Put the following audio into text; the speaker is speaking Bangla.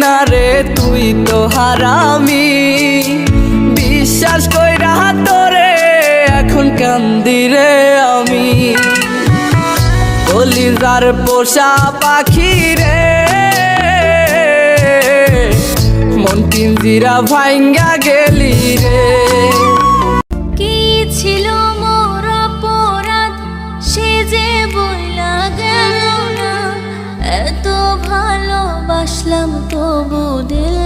না রে তুই তো হারামি, বিশ্বাস কইরা তোরে এখন কান্দি রে আমি। কলিজার পোষা পাখি রে, মন পিঞ্জিরা ভাঙ্গা গেলি রে। কি ছিল মোর অপরাধ সে যে বইলা গেল না, এত ভালোবাসলাম তবু দিল